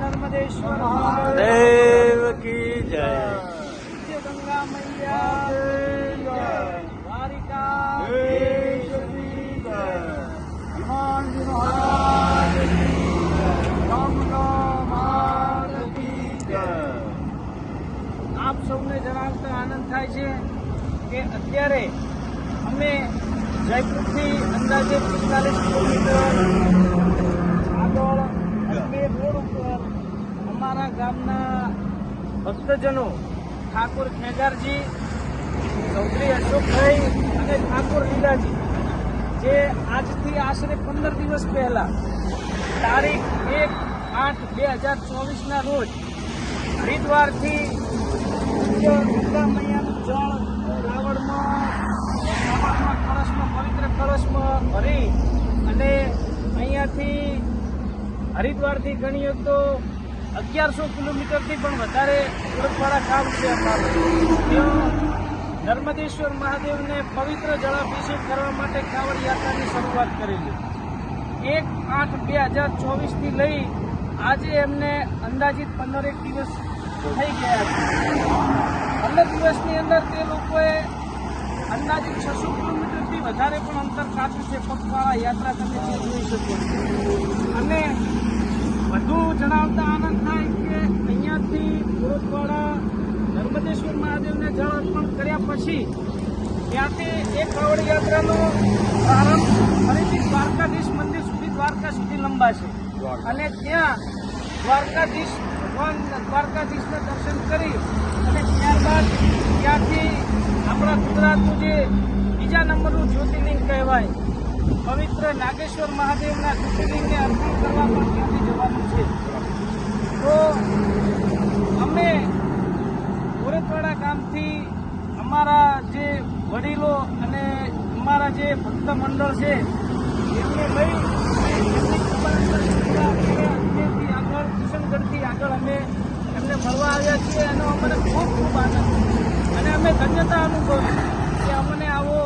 नर्मदेश्वर देव की जय। नित्य गंगा मैया द्वारिका हनुमान महाराज की जय। આપ સૌને જણાવતા આનંદ થાય છે કે અત્યારે અમે જયપુરથી અંદાજે 45 કિલોમીટર આગળ અજમેર રોડ ઉપર અમારા ગામના ભક્તજનો ઠાકોર ખેગારજી, ચૌધરી અશોકભાઈ અને ઠાકોર લીલાજી જે આજથી આશરે 15 દિવસ પહેલા તારીખ 1/8/2024 રોજ હરિદ્વારથી ગંગા મૈયાનું જળ રાવણમાં કળશમાં પવિત્ર કળશમાં ભરી અને અહીંયાથી હરિદ્વારથી ગણીએ તો 1100 કિલોમીટરથી પણ વધારે ઓળખવાળા ગામ છે અમારું. ત્યાં નર્મદેશ્વર મહાદેવને પવિત્ર જળાભિષેક કરવા માટે કાવડ યાત્રાની શરૂઆત કરેલી. 1/8/2024 લઈ આજે એમને અંદાજિત 15 દિવસ થઈ ગયા છે. 15 દિવસની અંદર તે લોકોએ અંદાજિત 600 કિલોમીટરથી વધારે પણ અંતર કાપ્યું છે. પગપાળા યાત્રા તમે જે જોઈ શકો છો. અને વધુ જણાવતા આનંદ થાય કે અહીંયાથી પુરુષવાડા નર્મદેશ્વર મહાદેવને જળ અર્પણ કર્યા પછી ત્યાંથી એક કાવડ યાત્રાનો પ્રારંભ ફરીથી દ્વારકાધીશ મંદિર સુધી, દ્વારકા સુધી લંબાશે. અને ત્યાં ભગવાન દ્વારકાધીશના દર્શન કરી અને ત્યારબાદ ત્યાંથી આપણા ગુજરાતનું જે બીજા નંબરનું જ્યોતિર્લિંગ કહેવાય પવિત્ર નાગેશ્વર મહાદેવના જ્યોતિર્લિંગને અર્પણ કરવા પણ ત્યાંથી જવાનું છે. તો અમે ગોરખવાડા ગામથી અમારા જે વડીલો અને અમારા જે ભક્ત મંડળ છે એમને લઈ આગળ કિશનગઢથી આગળ અમે એમને મળવા આવ્યા છીએ. એનો અમને ખૂબ ખૂબ આનંદ અને અમે ધન્યતા અનુભવી કે અમને આવો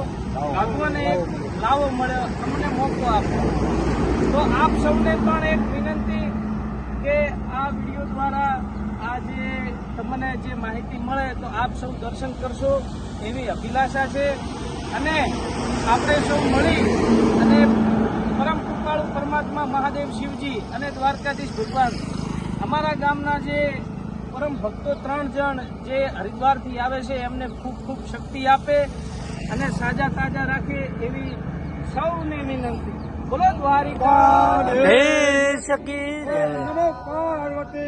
ભગવાને એક લાવો મળ્યો, અમને મોકો આપ્યો. તો આપ સૌને પણ એક વિનંતી કે આ વિડીયો દ્વારા આ જે તમને જે માહિતી મળે તો આપ સૌ દર્શન કરશો એવી અભિલાષા છે. અને આપણે સૌ મળી અને પરમ કૃપાળુ પરમાત્મા મહાદેવ શિવજી અને દ્વારકાધીશ ભગવાન અમારા ગામના જે પરમ ભક્તો 3 જણ જે હરિદ્વારથી આવે છે એમને ખૂબ ખૂબ શક્તિ આપે અને સાજા તાજા રાખે એવી સૌને વિનંતી. બોલો દ્વારિકા देश की जय। नमो पार्वती